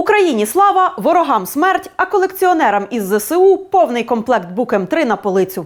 Україні слава, ворогам смерть, а колекціонерам із ЗСУ повний комплект Бук М3 на полицю.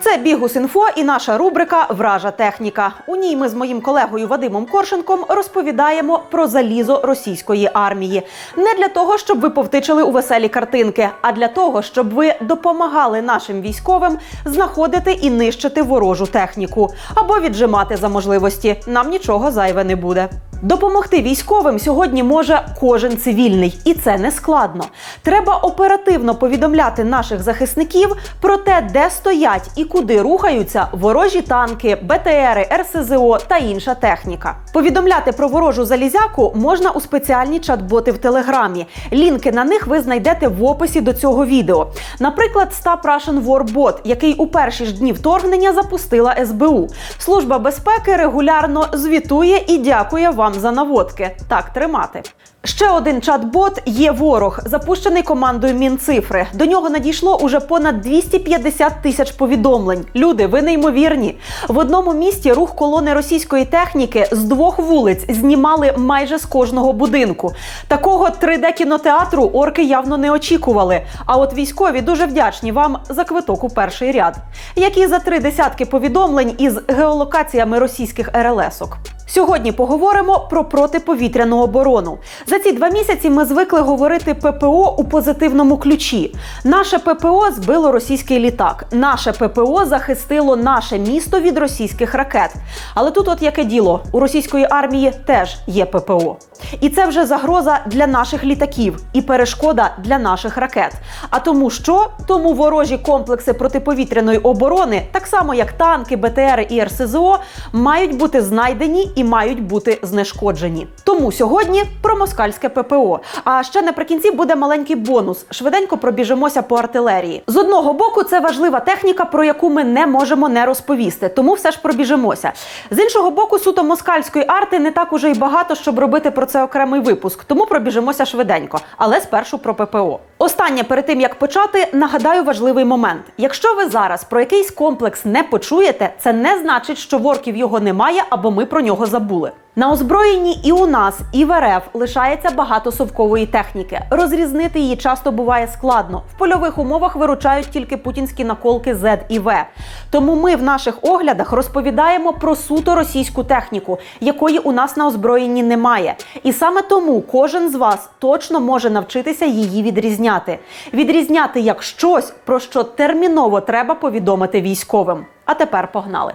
Це Бігус.Інфо і наша рубрика «Вража техніка». У ній ми з моїм колегою Вадимом Коршенком розповідаємо про залізо російської армії. Не для того, щоб ви повтичили у веселі картинки, а для того, щоб ви допомагали нашим військовим знаходити і нищити ворожу техніку. Або віджимати за можливості. Нам нічого зайве не буде. Допомогти військовим сьогодні може кожен цивільний. І це не складно. Треба оперативно повідомляти наших захисників про те, де стоять і куди рухаються ворожі танки, БТРи, РСЗО та інша техніка. Повідомляти про ворожу залізяку можна у спеціальні чат-боти в Телеграмі. Лінки на них ви знайдете в описі до цього відео. Наприклад, Stop Russian War Bot, який у перші ж дні вторгнення запустила СБУ. Служба безпеки регулярно звітує і дякує вам за наводки. Так тримати. Ще один чат-бот «Є ворог», запущений командою Мінцифри. До нього надійшло уже понад 250 тисяч повідомлень. Люди, ви неймовірні. В одному місті рух колони російської техніки з 2 вулиць знімали майже з кожного будинку. Такого 3D-кінотеатру орки явно не очікували. А от військові дуже вдячні вам за квиток у перший ряд. Як і за 3 десятки повідомлень із геолокаціями російських РЛС-ок. Сьогодні поговоримо про протиповітряну оборону. За ці 2 місяці ми звикли говорити ППО у позитивному ключі. Наше ППО збило російський літак. Наше ППО захистило наше місто від російських ракет. Але тут от яке діло. У російської армії теж є ППО. І це вже загроза для наших літаків і перешкода для наших ракет. А тому що? Тому ворожі комплекси протиповітряної оборони, так само як танки, БТРи і РСЗО, мають бути знайдені і мають бути знешкоджені. Тому сьогодні про москальське ППО. А ще наприкінці буде маленький бонус. Швиденько пробіжимося по артилерії. З одного боку, це важлива техніка, про яку ми не можемо не розповісти. Тому все ж пробіжимося. З іншого боку, суто москальської арти не так уже й багато, щоб робити про це окремий випуск. Тому пробіжимося швиденько. Але спершу про ППО. Останнє, перед тим як почати, нагадаю важливий момент. Якщо ви зараз про якийсь комплекс не почуєте, це не значить, що в орків його немає або ми про нього забули. На озброєнні і у нас, і в РФ лишається багато совкової техніки. Розрізнити її часто буває складно. В польових умовах виручають тільки путінські наколки Z і V. Тому ми в наших оглядах розповідаємо про суто російську техніку, якої у нас на озброєнні немає. І саме тому кожен з вас точно може навчитися її відрізняти. Відрізняти як щось, про що терміново треба повідомити військовим. А тепер погнали.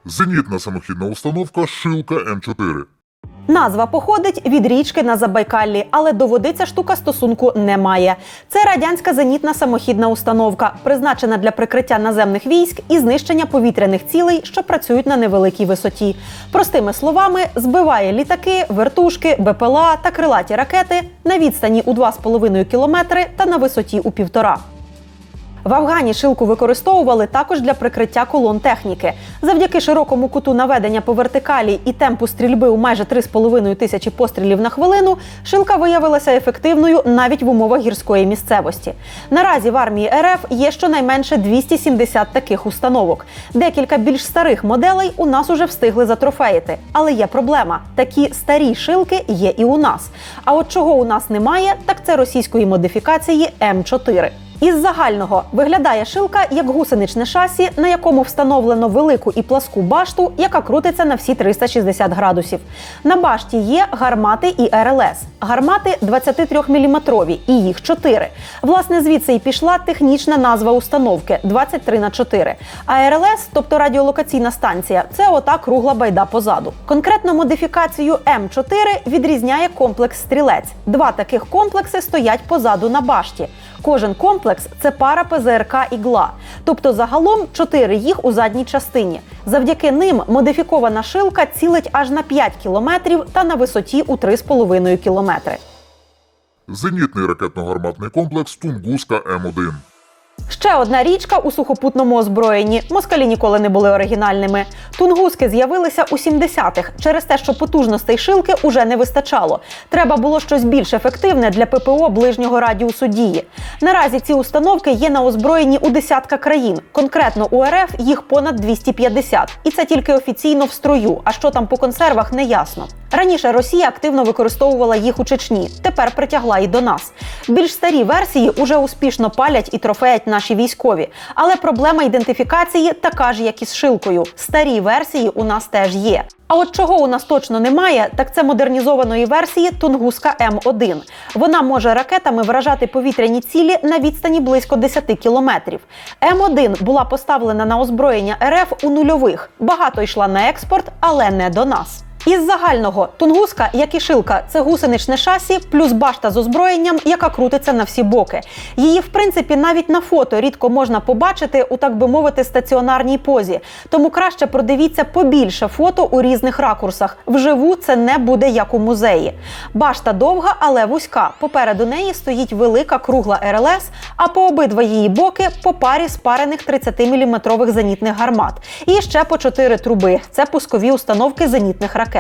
Зенітна самохідна установка «Шилка М4». Назва походить від річки на Забайкаллі, але до води ця штука стосунку не має. Це радянська зенітна самохідна установка, призначена для прикриття наземних військ і знищення повітряних цілей, що працюють на невеликій висоті. Простими словами, збиває літаки, вертушки, БПЛА та крилаті ракети на відстані у 2,5 кілометри та на висоті у 1,5. В Афгані шилку використовували також для прикриття колон техніки. Завдяки широкому куту наведення по вертикалі і темпу стрільби у майже 3,5 тисячі пострілів на хвилину, шилка виявилася ефективною навіть в умовах гірської місцевості. Наразі в армії РФ є щонайменше 270 таких установок. Декілька більш старих моделей у нас уже встигли затрофеїти. Але є проблема. Такі старі шилки є і у нас. А от чого у нас немає, так це російської модифікації М4. Із загального виглядає шилка як гусеничне шасі, на якому встановлено велику і пласку башту, яка крутиться на всі 360 градусів. На башті є гармати і РЛС. Гармати 23-мм, і їх 4. Власне, звідси і пішла технічна назва установки – 23х4. А РЛС, тобто радіолокаційна станція, це ота кругла байда позаду. Конкретно модифікацію М4 відрізняє комплекс «Стрілець». 2 таких комплекси стоять позаду на башті. Кожен комплекс – це пара ПЗРК «Ігла», тобто загалом 4 їх у задній частині. Завдяки ним модифікована шилка цілить аж на 5 кілометрів та на висоті у 3,5 кілометри. Зенітний ракетно-гарматний комплекс «Тунгуска М1». Ще одна річка у сухопутному озброєнні. Москалі ніколи не були оригінальними. Тунгуски з'явилися у 70-х через те, що потужностей шилки уже не вистачало. Треба було щось більш ефективне для ППО ближнього радіусу дії. Наразі ці установки є на озброєнні у десятка країн. Конкретно у РФ їх понад 250. І це тільки офіційно в строю, а що там по консервах – не ясно. Раніше Росія активно використовувала їх у Чечні, тепер притягла і до нас. Більш старі версії уже успішно палять і трофеять наші військові. Але проблема ідентифікації така ж, як і з шилкою. Старі версії у нас теж є. А от чого у нас точно немає, так це модернізованої версії Тунгуска М1. Вона може ракетами вражати повітряні цілі на відстані близько 10 кілометрів. М1 була поставлена на озброєння РФ у нульових. Багато йшла на експорт, але не до нас. Із загального, Тунгуска, як і шилка, це гусеничне шасі плюс башта з озброєнням, яка крутиться на всі боки. Її, в принципі, навіть на фото рідко можна побачити у, так би мовити, стаціонарній позі. Тому краще продивіться побільше фото у різних ракурсах. Вживу це не буде як у музеї. Башта довга, але вузька. Попереду неї стоїть велика кругла РЛС, а по обидва її боки по парі спарених 30-мм зенітних гармат. І ще по 4 труби. Це пускові установки зенітних ракет.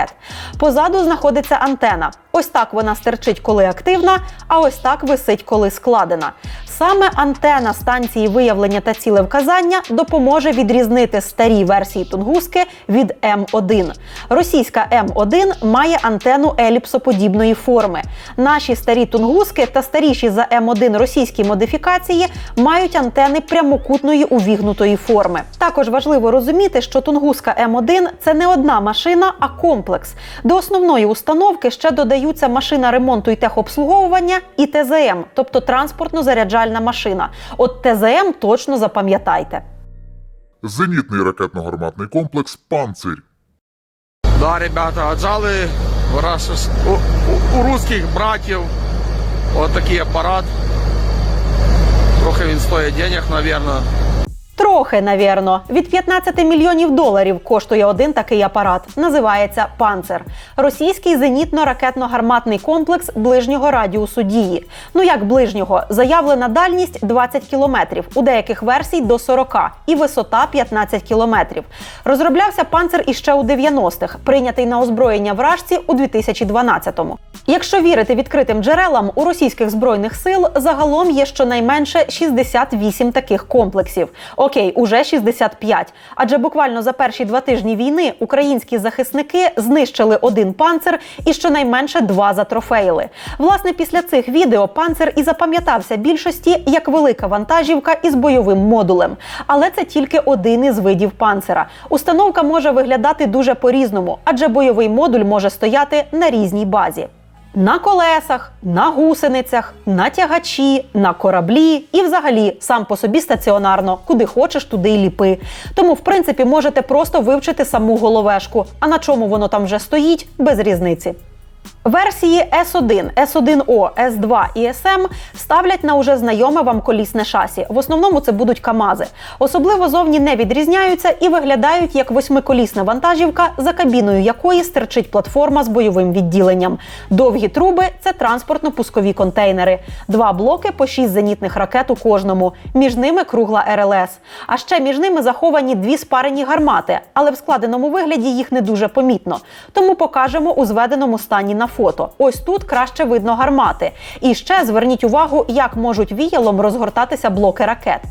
Позаду знаходиться антена. Ось так вона стирчить, коли активна, а ось так висить, коли складена. Саме антена станції виявлення та цілевказання допоможе відрізнити старі версії Тунгуски від М1. Російська М1 має антенну еліпсоподібної форми. Наші старі Тунгуски та старіші за М1 російські модифікації мають антени прямокутної увігнутої форми. Також важливо розуміти, що Тунгуска М1 – це не одна машина, а комплекс. До основної установки ще додаються машина ремонту і техобслуговування і ТЗМ, тобто транспортно-заряджальна машина. От ТЗМ точно запам'ятайте. Зенітний ракетно-гарматний комплекс «Панцирь». Да, ребята, отжали у русских братів от такий апарат. Трохи він стоїть денег, мабуть. Трохи, навірно. Від 15 мільйонів доларів коштує один такий апарат. Називається «Панцир». Російський зенітно-ракетно-гарматний комплекс ближнього радіусу дії. Ну як ближнього? Заявлена дальність 20 кілометрів, у деяких версій до 40, і висота 15 кілометрів. Розроблявся «Панцир» іще у 90-х, прийнятий на озброєння вражці у 2012-му. Якщо вірити відкритим джерелам, у російських збройних сил загалом є щонайменше 68 таких комплексів. Окей, уже 65. Адже буквально за перші 2 тижні війни українські захисники знищили 1 «Панцир» і щонайменше 2 затрофеїли. Власне, після цих відео «Панцир» і запам'ятався більшості як велика вантажівка із бойовим модулем. Але це тільки один із видів «Панцира». Установка може виглядати дуже по-різному, адже бойовий модуль може стояти на різній базі. На колесах, на гусеницях, на тягачі, на кораблі і взагалі сам по собі стаціонарно, куди хочеш, туди й ліпи. Тому, в принципі, можете просто вивчити саму головешку, а на чому воно там вже стоїть – без різниці. Версії С1, С1О, С2 і СМ ставлять на уже знайоме вам колісне шасі. В основному це будуть КАМАЗи. Особливо зовні не відрізняються і виглядають як 8-колісна вантажівка, за кабіною якої стирчить платформа з бойовим відділенням. Довгі труби – це транспортно-пускові контейнери. 2 блоки по 6 зенітних ракет у кожному. Між ними кругла РЛС. А ще між ними заховані 2 спарені гармати, але в складеному вигляді їх не дуже помітно. Тому покажемо у зведеному стані на фото. Ось тут краще видно гармати. І ще зверніть увагу, як можуть віялом розгортатися блоки ракет.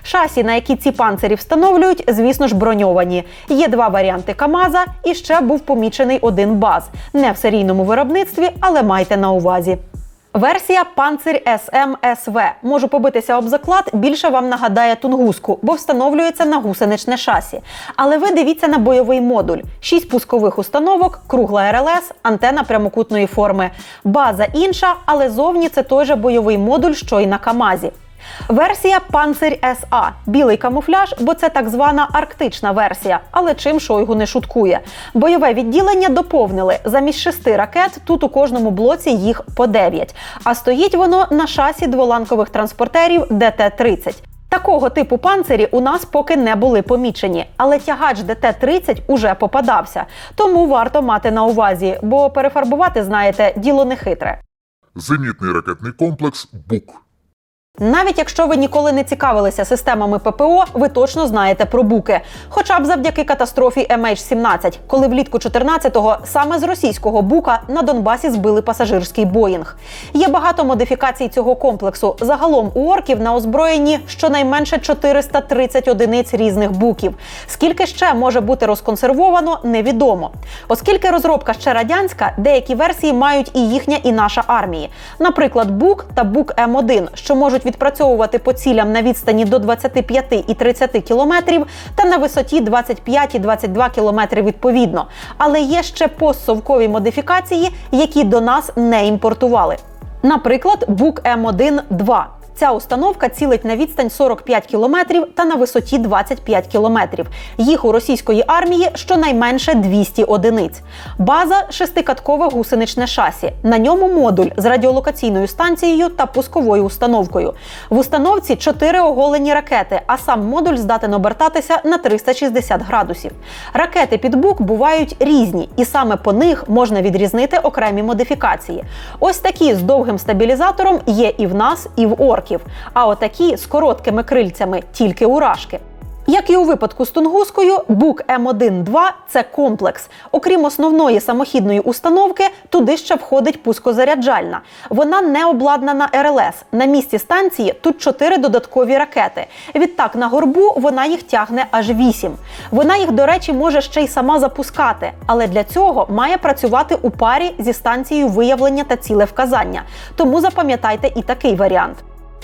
Шасі, на які ці «Панцирі» встановлюють, звісно ж, броньовані. Є 2 варіанти КАМАЗа і ще був помічений 1 БАЗ. Не в серійному виробництві, але майте на увазі. Версія «Панцирь СМ-СВ». Можу побитися об заклад, більше вам нагадає Тунгуску, бо встановлюється на гусеничне шасі. Але ви дивіться на бойовий модуль. 6 пускових установок, кругла РЛС, антена прямокутної форми. База інша, але зовні це той же бойовий модуль, що й на КАМАЗі. Версія «Панцирь СА». Білий камуфляж, бо це так звана арктична версія. Але чим Шойгу не шуткує. Бойове відділення доповнили. Замість 6 ракет тут у кожному блоці їх по 9. А стоїть воно на шасі дволанкових транспортерів ДТ-30. Такого типу «Панцирі» у нас поки не були помічені, але тягач ДТ-30 уже попадався. Тому варто мати на увазі, бо перефарбувати, знаєте, діло не хитре. Зенітний ракетний комплекс «Бук». Навіть якщо ви ніколи не цікавилися системами ППО, ви точно знаєте про буки. Хоча б завдяки катастрофі MH17, коли влітку 14-го саме з російського бука на Донбасі збили пасажирський Боїнг. Є багато модифікацій цього комплексу. Загалом у орків на озброєнні щонайменше 430 одиниць різних буків. Скільки ще може бути розконсервовано, невідомо. Оскільки розробка ще радянська, деякі версії мають і їхня, і наша армії. Наприклад, бук та бук М1, що можуть відпрацьовувати по цілям на відстані до 25 і 30 кілометрів та на висоті 25 і 22 кілометри відповідно. Але є ще постсовкові модифікації, які до нас не імпортували. Наприклад, бук М1-2. Ця установка цілить на відстань 45 кілометрів та на висоті 25 кілометрів. Їх у російської армії щонайменше 200 одиниць. База – шестикаткове гусеничне шасі. На ньому модуль з радіолокаційною станцією та пусковою установкою. В установці 4 оголені ракети, а сам модуль здатен обертатися на 360 градусів. Ракети під бук бувають різні, і саме по них можна відрізнити окремі модифікації. Ось такі з довгим стабілізатором є і в нас, і в орків. А отакі з короткими крильцями тільки у рашки. Як і у випадку з Тунгускою, бук М1-2 – це комплекс. Окрім основної самохідної установки, туди ще входить пускозаряджальна. Вона не обладнана РЛС. На місці станції тут 4 додаткові ракети. Відтак на горбу вона їх тягне аж 8. Вона їх, до речі, може ще й сама запускати, але для цього має працювати у парі зі станцією виявлення та цілевказання. Тому запам'ятайте і такий варіант.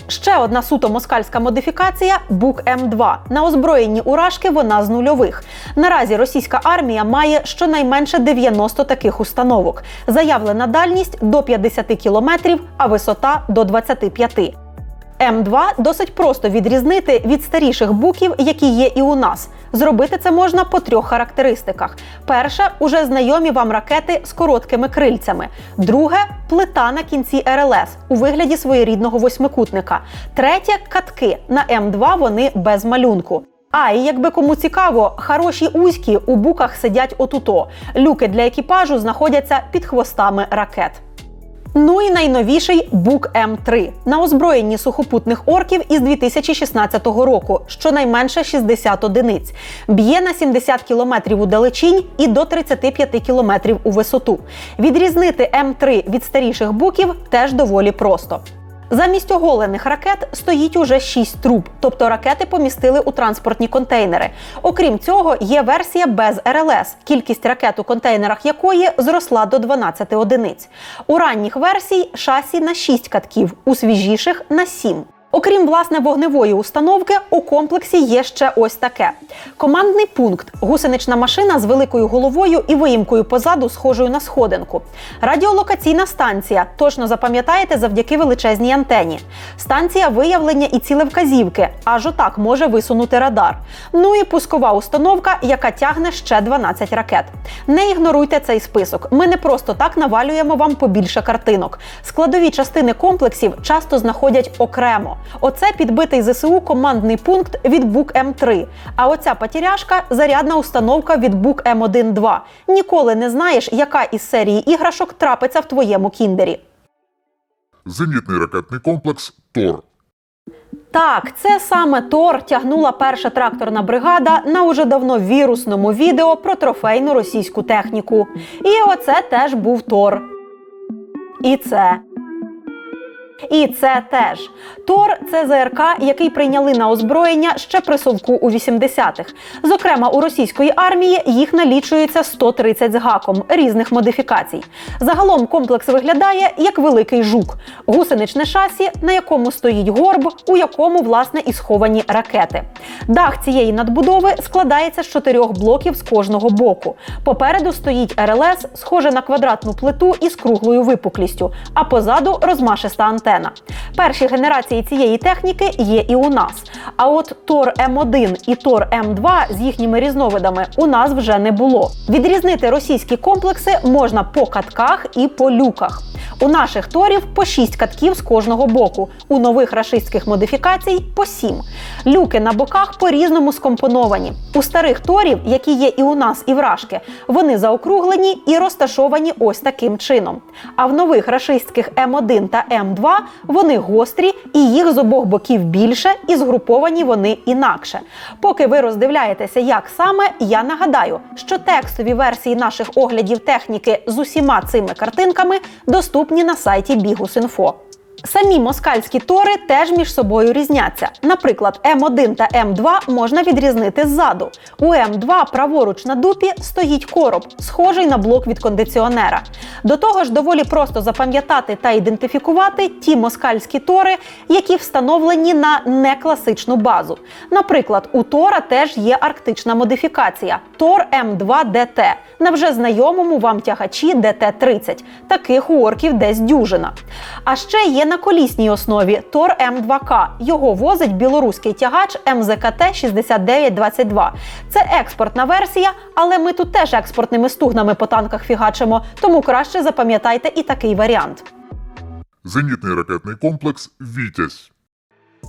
Ще одна суто москальська модифікація – бук М2. На озброєнні у рашки вона з нульових. Наразі російська армія має щонайменше 90 таких установок. Заявлена дальність – до 50 кілометрів, а висота – до 25. М2 досить просто відрізнити від старіших буків, які є і у нас. Зробити це можна по 3 характеристиках. Перша – уже знайомі вам ракети з короткими крильцями. Друге – плита на кінці РЛС у вигляді своєрідного восьмикутника. Третє – катки. На М2 вони без малюнку. А, і якби кому цікаво, хороші узькі у буках сидять отуто. Люки для екіпажу знаходяться під хвостами ракет. Ну і найновіший бук М3. На озброєнні сухопутних орків із 2016 року, щонайменше 60 одиниць. Б'є на 70 кілометрів у далечінь і до 35 кілометрів у висоту. Відрізнити М3 від старіших буків теж доволі просто. Замість оголених ракет стоїть уже 6 труб, тобто ракети помістили у транспортні контейнери. Окрім цього, є версія без РЛС, кількість ракет у контейнерах якої зросла до 12 одиниць. У ранніх версій шасі на 6 катків, у свіжіших – на 7. Окрім, власне, вогневої установки, у комплексі є ще ось таке. Командний пункт – гусенична машина з великою головою і виїмкою позаду, схожою на сходинку. Радіолокаційна станція, точно запам'ятаєте завдяки величезній антені. Станція виявлення і цілевказівки, аж отак може висунути радар. Ну і пускова установка, яка тягне ще 12 ракет. Не ігноруйте цей список, ми не просто так навалюємо вам побільше картинок. Складові частини комплексів часто знаходять окремо. Оце підбитий ЗСУ командний пункт від бук М3, а оця потеряшка – зарядна установка від бук М1-2. Ніколи не знаєш, яка із серії іграшок трапиться в твоєму кіндері. Зенітний ракетний комплекс «Тор». Так, це саме Тор тягнула перша тракторна бригада на уже давно вірусному відео про трофейну російську техніку. І оце теж був Тор. І це. І це теж. Тор – це ЗРК, який прийняли на озброєння ще при Совку у 80-х. Зокрема, у російської армії їх налічується 130 з гаком різних модифікацій. Загалом комплекс виглядає як великий жук. Гусеничне шасі, на якому стоїть горб, у якому, власне, і сховані ракети. Дах цієї надбудови складається з 4 блоків з кожного боку. Попереду стоїть РЛС, схоже на квадратну плиту із круглою випуклістю, а позаду розмашиста антенна. Перші генерації цієї техніки є і у нас. А от Тор М1 і Тор М2 з їхніми різновидами у нас вже не було. Відрізнити російські комплекси можна по катках і по люках. У наших торів по 6 катків з кожного боку, у нових рашистських модифікацій по 7. Люки на боках по-різному скомпоновані. У старих торів, які є і у нас, і в Рашки, вони заокруглені і розташовані ось таким чином. А в нових рашистських М1 та М2 вони гострі, і їх з обох боків більше, і згруповані вони інакше. Поки ви роздивляєтеся, як саме, я нагадаю, що текстові версії наших оглядів техніки з усіма цими картинками доступні на сайті Bihus.info. Самі москальські тори теж між собою різняться. Наприклад, М1 та М2 можна відрізнити ззаду. У М2 праворуч на дупі стоїть короб, схожий на блок від кондиціонера. До того ж, доволі просто запам'ятати та ідентифікувати ті москальські тори, які встановлені на некласичну базу. Наприклад, у тора теж є арктична модифікація – Тор М2ДТ, на вже знайомому вам тягачі ДТ-30. Таких у орків десь дюжина. А ще є на колісній основі Тор М2К. Його возить білоруський тягач МЗКТ-6922. Це експортна версія, але ми тут теж експортними стугнами по танках фігачимо, тому краще запам'ятайте і такий варіант. Зенітний ракетний комплекс «Вітязь».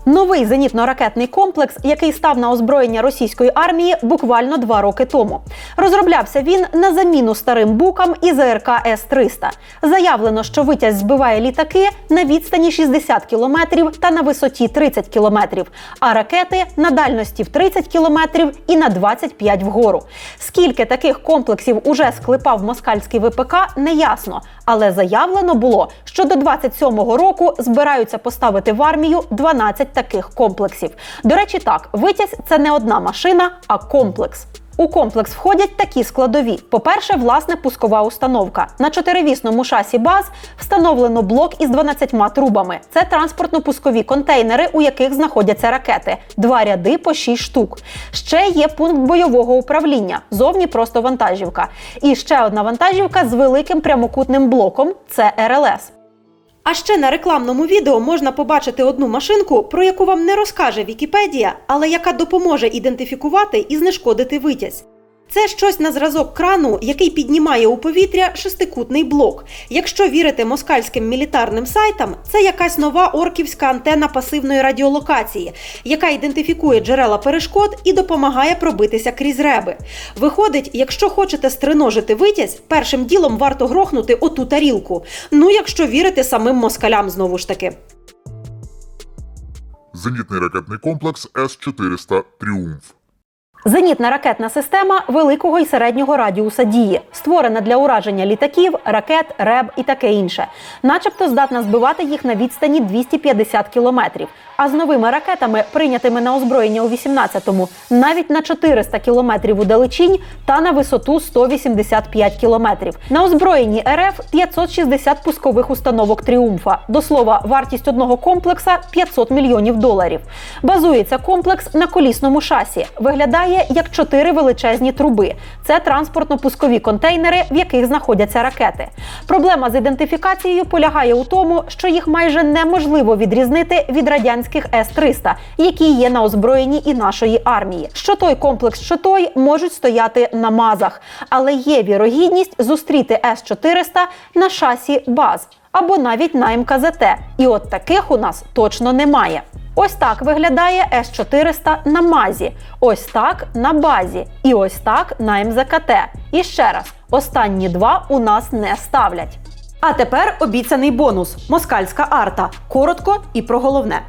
Новий зенітно-ракетний комплекс, який став на озброєння російської армії буквально 2 роки тому. Розроблявся він на заміну старим букам і ЗРК С-300. Заявлено, що «Вітязь» збиває літаки на відстані 60 км та на висоті 30 км, а ракети на дальності в 30 км і на 25 вгору. Скільки таких комплексів уже склепав москальський ВПК, не ясно, але заявлено було, що до 27-го року збираються поставити в армію 12 таких комплексів. До речі, так, «Вітязь» – це не одна машина, а комплекс. У комплекс входять такі складові. По-перше, власне пускова установка. На 4-вісному шасі БАЗ встановлено блок із 12 трубами. Це транспортно-пускові контейнери, у яких знаходяться ракети. 2 ряди по 6 штук. Ще є пункт бойового управління. Зовні просто вантажівка. І ще одна вантажівка з великим прямокутним блоком – це РЛС. А ще на рекламному відео можна побачити одну машинку, про яку вам не розкаже Вікіпедія, але яка допоможе ідентифікувати і знешкодити «Вітязь». Це щось на зразок крану, який піднімає у повітря шестикутний блок. Якщо вірити москальським мілітарним сайтам, це якась нова орківська антена пасивної радіолокації, яка ідентифікує джерела перешкод і допомагає пробитися крізь реби. Виходить, якщо хочете стриножити «Вітязь», першим ділом варто грохнути оту тарілку. Ну, якщо вірити самим москалям знову ж таки. Зенітний ракетний комплекс С-400 «Тріумф». Зенітна ракетна система великого і середнього радіуса дії, створена для ураження літаків, ракет, РЕБ і таке інше. Начебто здатна збивати їх на відстані 250 кілометрів. А з новими ракетами, прийнятими на озброєння у 18-му, навіть на 400 кілометрів у далечінь та на висоту 185 кілометрів. На озброєнні РФ 560 пускових установок «Тріумфа». До слова, вартість одного комплекса – $500 мільйонів. Базується комплекс на колісному шасі. Виглядає як 4 величезні труби. Це транспортно-пускові контейнери, в яких знаходяться ракети. Проблема з ідентифікацією полягає у тому, що їх майже неможливо відрізнити від радянських С-300, які є на озброєнні і нашої армії. Що той комплекс, що той можуть стояти на МАЗах. Але є вірогідність зустріти С-400 на шасі БАЗ або навіть на МКЗТ. І от таких у нас точно немає. Ось так виглядає С-400 на МАЗі, ось так на базі і ось так на МЗКТ. І ще раз, останні 2 у нас не ставлять. А тепер обіцяний бонус – москальська арта. Коротко і про головне.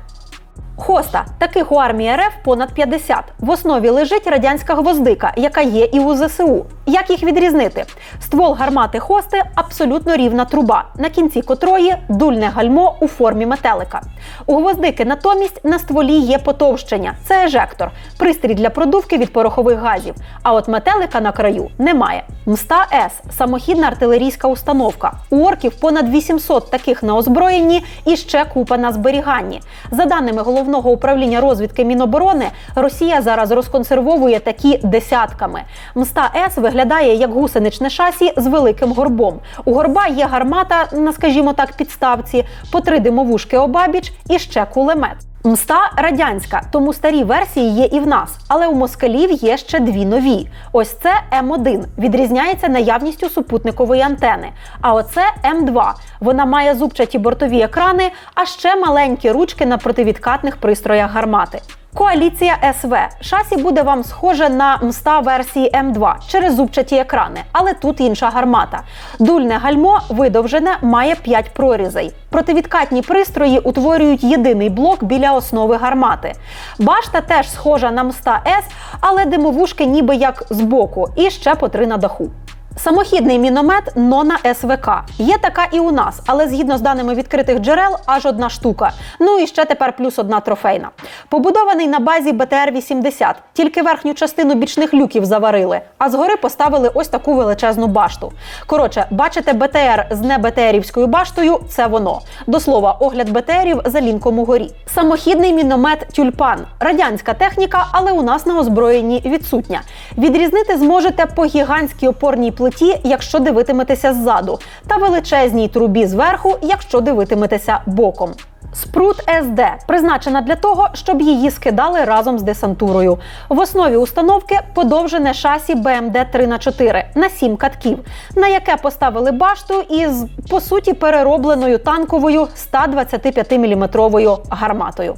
Хоста. Таких у армії РФ понад 50. В основі лежить радянська гвоздика, яка є і у ЗСУ. Як їх відрізнити? Ствол гармати Хости – абсолютно рівна труба, на кінці котрої дульне гальмо у формі метелика. У гвоздики натомість на стволі є потовщення – це ежектор, пристрій для продувки від порохових газів. А от метелика на краю немає. МСТА-С – самохідна артилерійська установка. У орків понад 800 таких на озброєнні і ще купа на зберіганні. За даними Головного управління розвідки Міноборони, Росія зараз розконсервовує такі десятками. МСТА-С виглядає як гусеничне шасі з великим горбом. У горба є гармата на, скажімо так, підставці, по 3 димовушки обабіч і ще кулемет. Мста радянська, тому старі версії є і в нас. Але у москалів є ще дві нові. Ось це М1, відрізняється наявністю супутникової антени. А оце М2, вона має зубчаті бортові екрани, а ще маленькі ручки на противідкатних пристроях гармати. Коаліція СВ. Шасі буде вам схоже на Мста версії М2 через зубчаті екрани, але тут інша гармата. Дульне гальмо видовжене, має 5 прорізей. Противідкатні пристрої утворюють єдиний блок біля основи гармати. Башта теж схожа на Мста С, але димовушки ніби як збоку і ще по 3 на даху. Самохідний міномет Нона СВК. Є така і у нас, але згідно з даними відкритих джерел, аж 1 штука. Ну і ще тепер плюс 1 трофейна. Побудований на базі БТР-80, тільки верхню частину бічних люків заварили, а згори поставили ось таку величезну башту. Коротше, бачите БТР з не БТРівською баштою – це воно. До слова, огляд БТРів за лінком угорі. Самохідний міномет Тюльпан. Радянська техніка, але у нас на озброєнні відсутня. Відрізнити зможете по гігантській опорній плиті, якщо дивитиметеся ззаду, та величезній трубі зверху, якщо дивитиметеся боком. Спрут СД призначена для того, щоб її скидали разом з десантурою. В основі установки подовжене шасі БМД 3х4 на 7 катків, на яке поставили башту із, по суті, переробленою танковою 125-мм гарматою.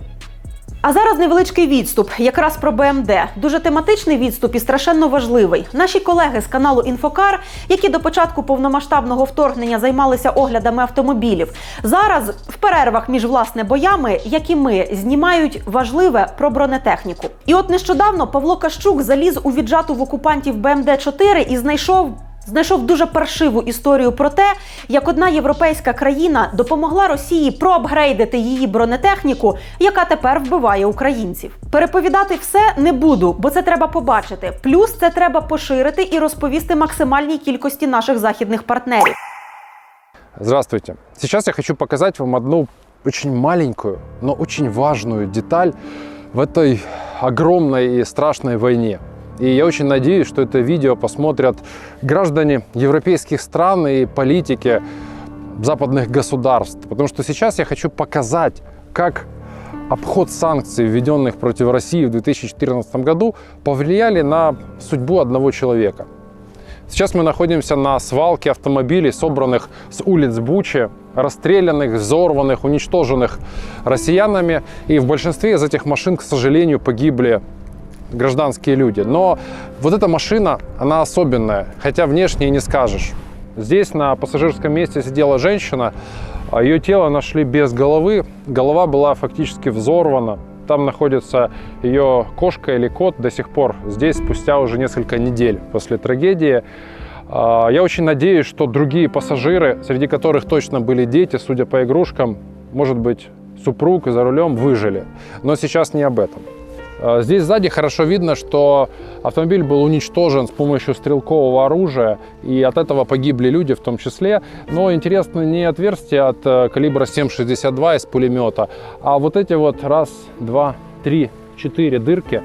А зараз невеличкий відступ, якраз про БМД. Дуже тематичний відступ і страшенно важливий. Наші колеги з каналу Інфокар, які до початку повномасштабного вторгнення займалися оглядами автомобілів, зараз в перервах між, власне, боями, як і ми, знімають важливе про бронетехніку. І от нещодавно Павло Кащук заліз у віджату в окупантів БМД-4 і знайшов дуже паршиву історію про те, як одна європейська країна допомогла Росії проапгрейдити її бронетехніку, яка тепер вбиває українців. Переповідати все не буду, бо це треба побачити. Плюс це треба поширити і розповісти максимальній кількості наших західних партнерів. Здравствуйте. Сейчас я хочу показать вам одну очень маленькую, но очень важную деталь в этой огромной и страшной войне. И я очень надеюсь, что это видео посмотрят граждане европейских стран и политики западных государств. Потому что сейчас я хочу показать, как обход санкций, введенных против России в 2014 году, повлияли на судьбу одного человека. Сейчас мы находимся на свалке автомобилей, собранных с улиц Бучи, расстрелянных, взорванных, уничтоженных россиянами. И в большинстве из этих машин, к сожалению, погибли гражданские люди. Но вот эта машина, она особенная, хотя внешне и не скажешь. Здесь на пассажирском месте сидела женщина, ее тело нашли без головы, голова была фактически взорвана. Там находится ее кошка или кот до сих пор здесь, спустя уже несколько недель после трагедии. Я очень надеюсь, что другие пассажиры, среди которых точно были дети, судя по игрушкам, может быть, супруг за рулем, выжили. Но сейчас не об этом. Здесь сзади хорошо видно, что автомобиль был уничтожен с помощью стрелкового оружия, и от этого погибли люди в том числе. Но интересно не отверстие от калибра 7,62 из пулемета, а вот эти вот 1, 2, 3, 4 дырки,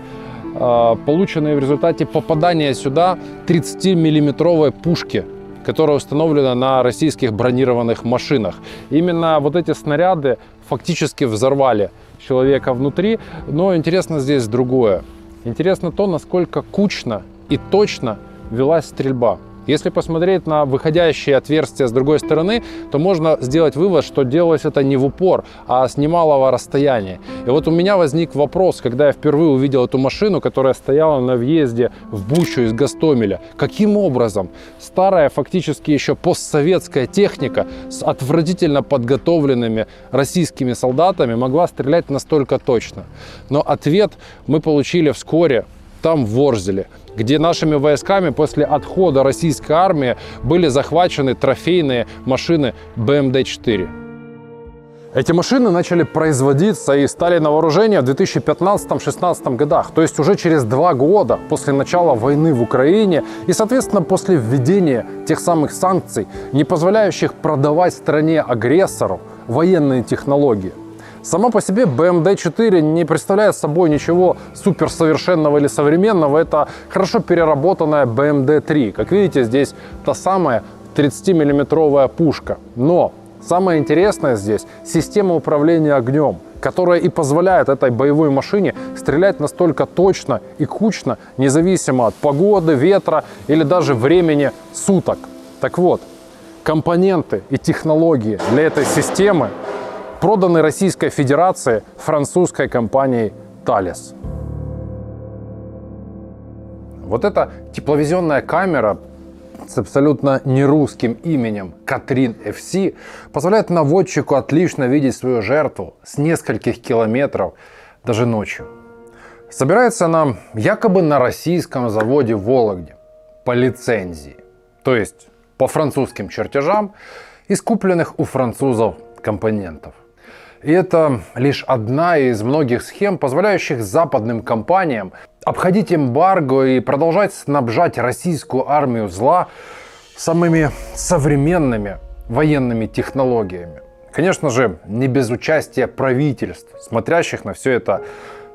полученные в результате попадания сюда 30-миллиметровой пушки, которая установлена на российских бронированных машинах. Именно вот эти снаряды фактически взорвали человека внутри, но интересно здесь другое. Интересно то, насколько кучно и точно велась стрельба. Если посмотреть на выходящие отверстия с другой стороны, то можно сделать вывод, что делалось это не в упор, а с немалого расстояния. И вот у меня возник вопрос, когда я впервые увидел эту машину, которая стояла на въезде в Бучу из Гостомеля. Каким образом старая, фактически еще постсоветская техника с отвратительно подготовленными российскими солдатами могла стрелять настолько точно? Но ответ мы получили вскоре там, в Ворзеле, где нашими войсками после отхода российской армии были захвачены трофейные машины БМД-4. Эти машины начали производиться и стали на вооружение в 2015-16 годах, то есть уже через 2 года после начала войны в Украине и, соответственно, после введения тех самых санкций, не позволяющих продавать стране-агрессору военные технологии. Сама по себе БМД-4 не представляет собой ничего суперсовершенного или современного. Это хорошо переработанная БМД-3. Как видите, здесь та самая 30-миллиметровая пушка. Но самое интересное здесь – система управления огнем. которая и позволяет этой боевой машине стрелять настолько точно и кучно, независимо от погоды, ветра или даже времени суток. Так вот, компоненты и технологии для этой системы проданы Российской Федерации французской компанией Thales. Вот эта тепловизионная камера с абсолютно нерусским именем Катрин FC позволяет наводчику отлично видеть свою жертву с нескольких километров, даже ночью. Собирается она якобы на российском заводе в Вологде по лицензии, то есть по французским чертежам из купленных у французов компонентов. И это лишь одна из многих схем, позволяющих западным компаниям обходить эмбарго и продолжать снабжать российскую армию зла самыми современными военными технологиями. Конечно же, не без участия правительств, смотрящих на все это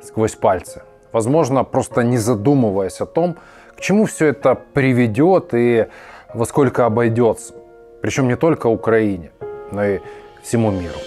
сквозь пальцы. Возможно, просто не задумываясь о том, к чему все это приведет и во сколько обойдется. Причем не только Украине, но и всему миру.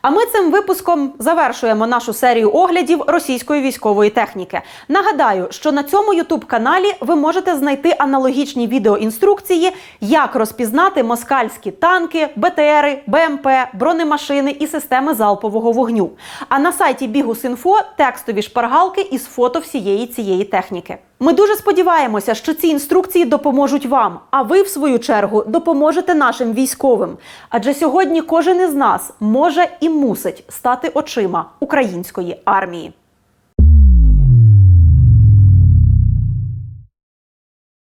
А ми цим випуском завершуємо нашу серію оглядів російської військової техніки. Нагадаю, що на цьому YouTube-каналі ви можете знайти аналогічні відеоінструкції, як розпізнати москальські танки, БТРи, БМП, бронемашини і системи залпового вогню. А на сайті Bihus.info текстові шпаргалки із фото всієї цієї техніки. Ми дуже сподіваємося, що ці інструкції допоможуть вам, а ви, в свою чергу, допоможете нашим військовим. Адже сьогодні кожен із нас може і мусить стати очима української армії.